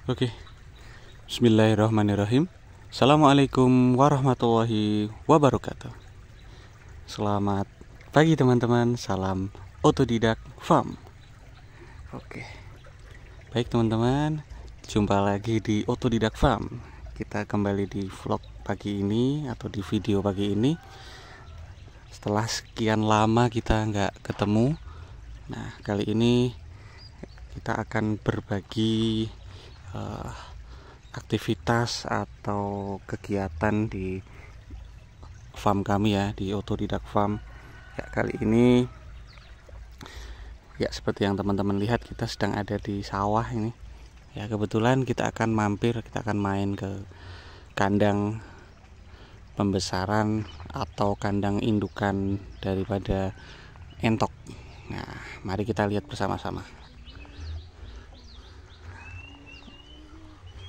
Oke, Bismillahirrahmanirrahim. Assalamualaikum warahmatullahi wabarakatuh. Selamat pagi teman-teman, salam otodidak farm. Oke, baik teman-teman, jumpa lagi di otodidak farm. Kita kembali di vlog pagi ini atau di video pagi ini. Setelah sekian lama kita nggak ketemu, nah kali ini kita akan berbagi aktivitas atau kegiatan di farm kami ya, di otodidak farm ya. Kali ini ya seperti yang teman-teman lihat, kita sedang ada di sawah ini ya. Kebetulan kita akan main ke kandang pembesaran atau kandang indukan daripada entok. Nah, mari kita lihat bersama-sama.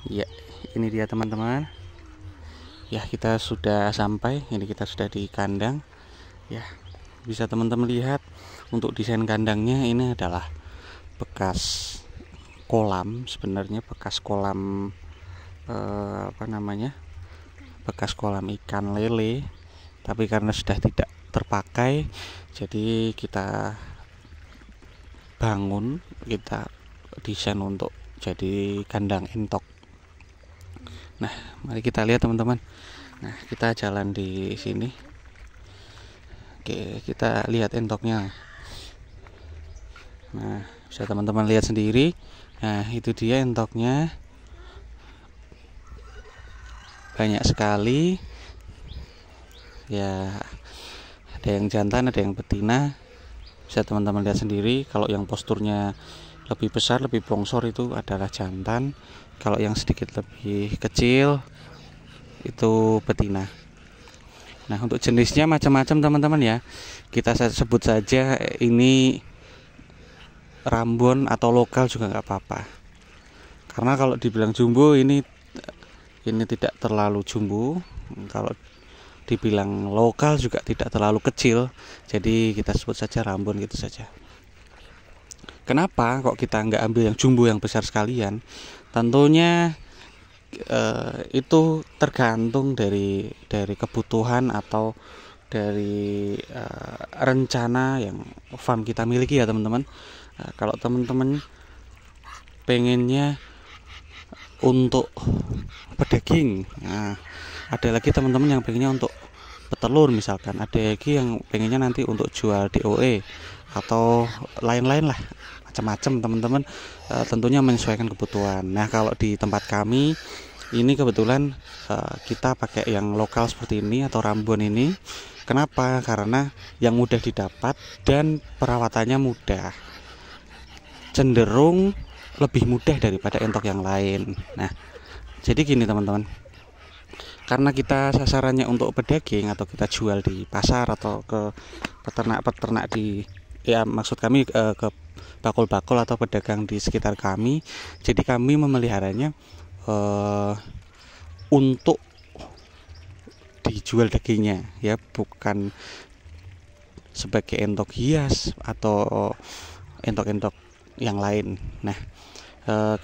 Ya, ini dia teman-teman. Ya, kita sudah sampai. Ini kita sudah di kandang. Ya, bisa teman-teman lihat untuk desain kandangnya ini adalah bekas kolam, sebenarnya bekas kolam bekas kolam ikan lele. Tapi karena sudah tidak terpakai, jadi kita desain untuk jadi kandang entok. Nah, mari kita lihat teman-teman. Nah, kita jalan di sini. Oke, kita lihat entoknya. Nah, bisa teman-teman lihat sendiri. Nah, itu dia entoknya. Banyak sekali. Ya, ada yang jantan, ada yang betina. Bisa teman-teman lihat sendiri. Kalau yang posturnya lebih besar, lebih bongsor itu adalah jantan. Kalau yang sedikit lebih kecil itu betina. Nah, untuk jenisnya macam-macam teman-teman ya. Kita sebut saja ini Rambon atau lokal juga nggak apa-apa. Karena kalau dibilang jumbo ini tidak terlalu jumbo. Kalau dibilang lokal juga tidak terlalu kecil. Jadi kita sebut saja Rambon gitu saja. Kenapa kok kita nggak ambil yang jumbo yang besar sekalian? Tentunya itu tergantung dari kebutuhan atau dari rencana yang farm kita miliki ya teman-teman. Kalau teman-teman pengennya untuk pedaging, nah, ada lagi teman-teman yang pengennya untuk petelur misalkan, ada lagi yang pengennya nanti untuk jual DOE atau lain-lain lah, macam-macam teman-teman. Tentunya menyesuaikan kebutuhan. Nah, kalau di tempat kami ini kebetulan kita pakai yang lokal seperti ini atau Rambon ini. Kenapa? Karena yang mudah didapat dan perawatannya mudah, cenderung lebih mudah daripada entok yang lain. Nah, jadi gini teman-teman, karena kita sasarannya untuk pedaging atau kita jual di pasar atau ke peternak-peternak maksud kami ke bakul-bakul atau pedagang di sekitar kami. Jadi kami memeliharanya untuk dijual dagingnya ya, bukan sebagai entok hias atau entok-entok yang lain. Nah,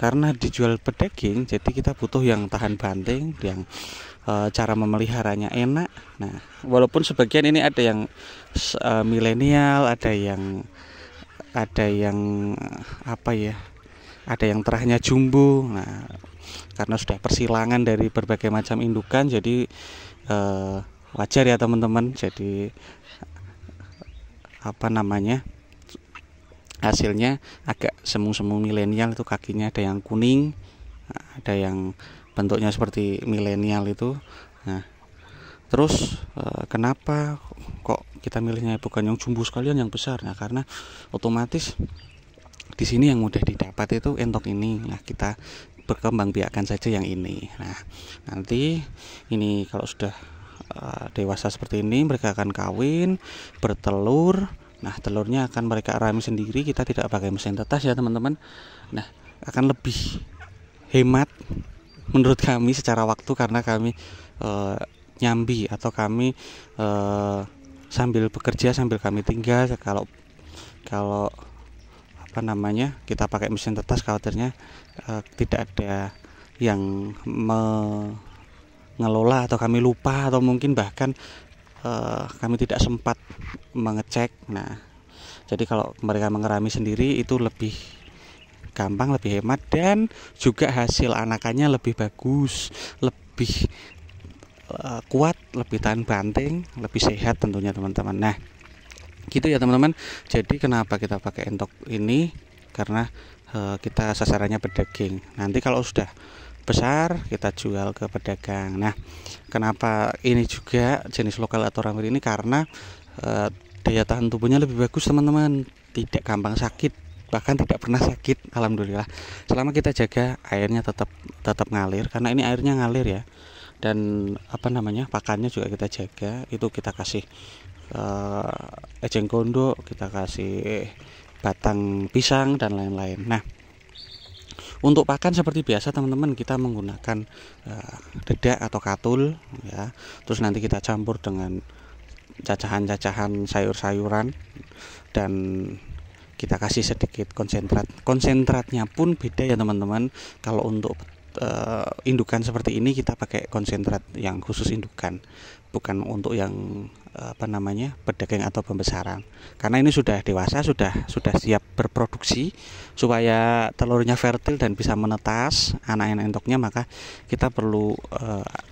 karena dijual pedaging, jadi kita butuh yang tahan banting, yang cara memeliharanya enak. Nah, walaupun sebagian ini ada yang milenial, ada yang ada yang terahnya jumbo. Nah, karena sudah persilangan dari berbagai macam indukan, jadi wajar ya teman-teman. Jadi hasilnya agak semu-semu milenial, itu kakinya ada yang kuning, ada yang bentuknya seperti milenial itu. Nah, terus kenapa kok kita milihnya bukan yang jumbo sekalian, yang besar? Nah, karena otomatis di sini yang mudah didapat itu entok ini. Nah, kita berkembang biakan saja yang ini. Nah, nanti ini kalau sudah dewasa seperti ini, mereka akan kawin, bertelur. Nah, telurnya akan mereka arami sendiri. Kita tidak pakai mesin tetas ya teman-teman. Nah, akan lebih hemat menurut kami secara waktu, karena kami nyambi atau kami sambil bekerja sambil kami tinggal. Kalau kita pakai mesin tetas, khawatirnya tidak ada yang mengelola atau kami lupa atau mungkin bahkan kami tidak sempat mengecek. Nah, jadi kalau mereka mengerami sendiri itu lebih gampang, lebih hemat, dan juga hasil anakannya lebih bagus, lebih kuat, lebih tahan banting, lebih sehat tentunya teman-teman. Nah, gitu ya teman-teman. Jadi kenapa kita pakai entok ini? Karena kita sasarannya pedagang. Nanti kalau sudah besar kita jual ke pedagang. Nah, kenapa ini juga jenis lokal atau ramir ini? Karena daya tahan tubuhnya lebih bagus teman-teman, tidak gampang sakit, bahkan tidak pernah sakit, alhamdulillah. Selama kita jaga airnya tetap ngalir, karena ini airnya ngalir ya. Dan pakannya juga kita jaga, itu kita kasih ejeng gondok, kita kasih batang pisang dan lain-lain. Nah, untuk pakan seperti biasa teman-teman, kita menggunakan dedak atau katul ya. Terus nanti kita campur dengan cacahan-cacahan sayur-sayuran, dan kita kasih sedikit konsentrat. Konsentratnya pun beda ya teman-teman. Kalau untuk indukan seperti ini kita pakai konsentrat yang khusus indukan, bukan untuk yang pedagang atau pembesaran. Karena ini sudah dewasa, sudah siap berproduksi, supaya telurnya fertil dan bisa menetas anak-anak entoknya, maka kita perlu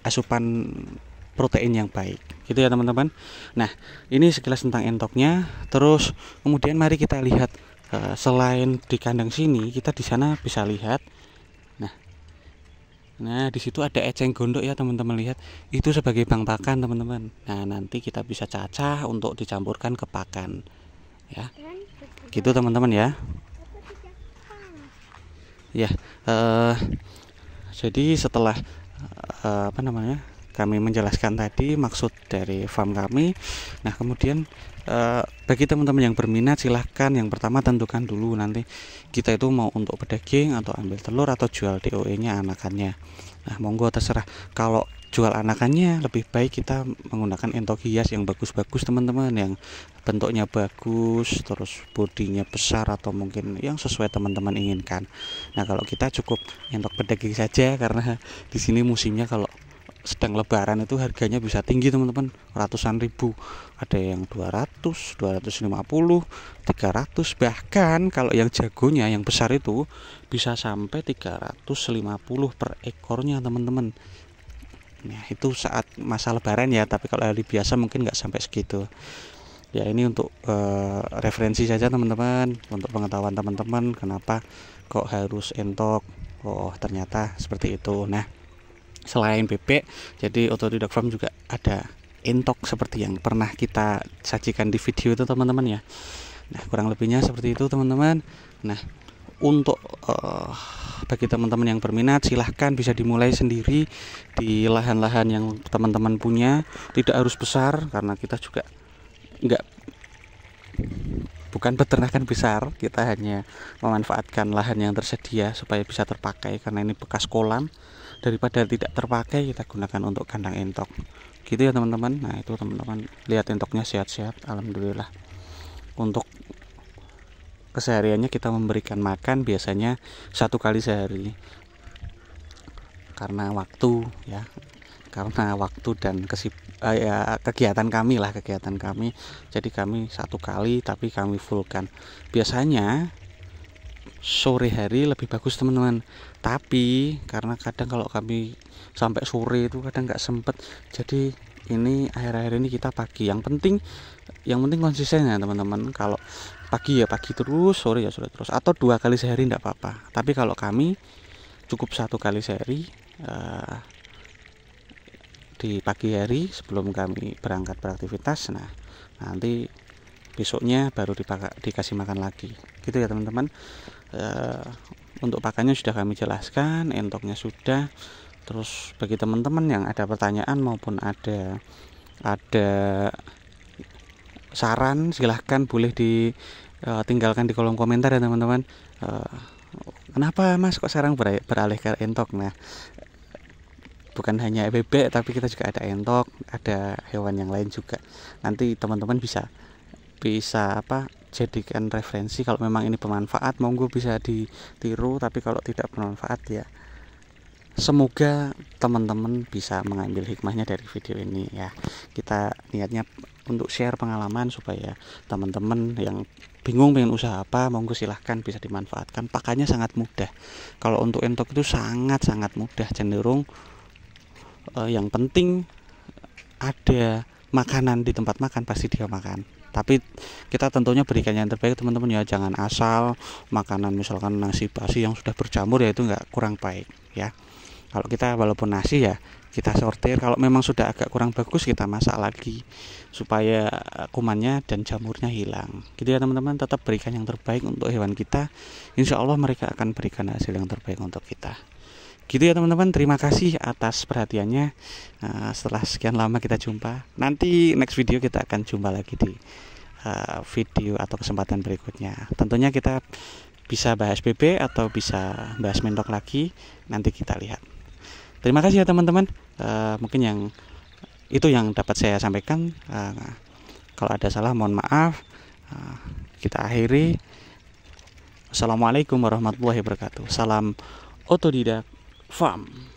asupan protein yang baik, gitu ya teman-teman. Nah, ini sekilas tentang entoknya. Terus kemudian mari kita lihat, selain di kandang sini, kita di sana bisa lihat. Nah, di situ ada eceng gondok ya teman-teman, lihat. Itu sebagai bang pakan teman-teman. Nah, nanti kita bisa cacah untuk dicampurkan ke pakan. Ya. Gitu teman-teman ya. Ya, jadi setelah kami menjelaskan tadi maksud dari farm kami. Nah, kemudian bagi teman-teman yang berminat, silahkan yang pertama tentukan dulu nanti kita itu mau untuk pedaging atau ambil telur atau jual DOE-nya anakannya. Nah, monggo terserah. Kalau jual anakannya lebih baik kita menggunakan entok hias yang bagus-bagus teman-teman, yang bentuknya bagus, terus bodinya besar atau mungkin yang sesuai teman-teman inginkan. Nah, kalau kita cukup entok pedaging saja, karena di sini musimnya kalau sedang lebaran itu harganya bisa tinggi teman-teman, ratusan ribu, ada yang 200, 250, 300, bahkan kalau yang jagonya yang besar itu bisa sampai 350 per ekornya teman-teman. Nah, itu saat masa lebaran ya, tapi kalau hari biasa mungkin nggak sampai segitu ya. Ini untuk referensi saja teman-teman, untuk pengetahuan teman-teman kenapa kok harus entok, oh ternyata seperti itu. Nah, selain bebek, jadi Authority Dog Farm juga ada entok seperti yang pernah kita sajikan di video itu teman-teman ya. Nah, kurang lebihnya seperti itu teman-teman. Nah, untuk bagi teman-teman yang berminat, silahkan bisa dimulai sendiri di lahan-lahan yang teman-teman punya. Tidak harus besar, karena kita juga bukan peternakan besar, kita hanya memanfaatkan lahan yang tersedia supaya bisa terpakai, karena ini bekas kolam. Daripada tidak terpakai, kita gunakan untuk kandang entok, gitu ya teman-teman. Nah, itu teman-teman lihat entoknya sehat-sehat, alhamdulillah. Untuk kesehariannya kita memberikan makan biasanya 1 kali sehari, karena waktu dan kegiatan kami. Jadi kami 1 kali, tapi kami fullkan. Biasanya sore hari lebih bagus teman-teman, tapi karena kadang kalau kami sampai sore itu kadang nggak sempet, jadi ini akhir-akhir ini kita pagi. Yang penting konsisten ya teman-teman. Kalau pagi ya pagi terus, sore ya sore terus, atau 2 kali sehari enggak apa-apa. Tapi kalau kami cukup 1 kali sehari di pagi hari sebelum kami berangkat beraktivitas. Nah, nanti besoknya baru dikasih makan lagi, gitu ya teman-teman. Untuk pakannya sudah kami jelaskan, entoknya sudah. Terus bagi teman-teman yang ada pertanyaan maupun ada saran, silahkan boleh ditinggalkan di kolom komentar ya teman-teman. Kenapa mas kok sekarang beralih ke entok? Nah, bukan hanya bebek, tapi kita juga ada entok, ada hewan yang lain juga. Nanti teman-teman bisa jadikan referensi. Kalau memang ini bermanfaat, monggo bisa ditiru, tapi kalau tidak bermanfaat ya Semoga teman-teman bisa mengambil hikmahnya dari video ini ya. Kita niatnya untuk share pengalaman supaya teman-teman yang bingung pengen usaha apa, monggo silahkan, bisa dimanfaatkan. Pakannya sangat mudah. Kalau untuk entok itu sangat-sangat mudah, cenderung yang penting ada makanan di tempat makan pasti dia makan. Tapi kita tentunya berikan yang terbaik teman-teman ya, jangan asal makanan misalkan nasi basi yang sudah berjamur ya, itu nggak, kurang baik ya. Kalau kita walaupun nasi ya kita sortir, kalau memang sudah agak kurang bagus kita masak lagi supaya kumannya dan jamurnya hilang gitu ya teman-teman. Tetap berikan yang terbaik untuk hewan kita, insya Allah mereka akan berikan hasil yang terbaik untuk kita gitu ya teman-teman. Terima kasih atas perhatiannya. Setelah sekian lama kita jumpa, nanti next video kita akan jumpa lagi di video atau kesempatan berikutnya. Tentunya kita bisa bahas BB atau bisa bahas mentok lagi, nanti kita lihat. Terima kasih ya teman-teman. Mungkin yang itu yang dapat saya sampaikan. Kalau ada salah mohon maaf. Kita akhiri. Assalamualaikum warahmatullahi wabarakatuh. Salam otodidak farm.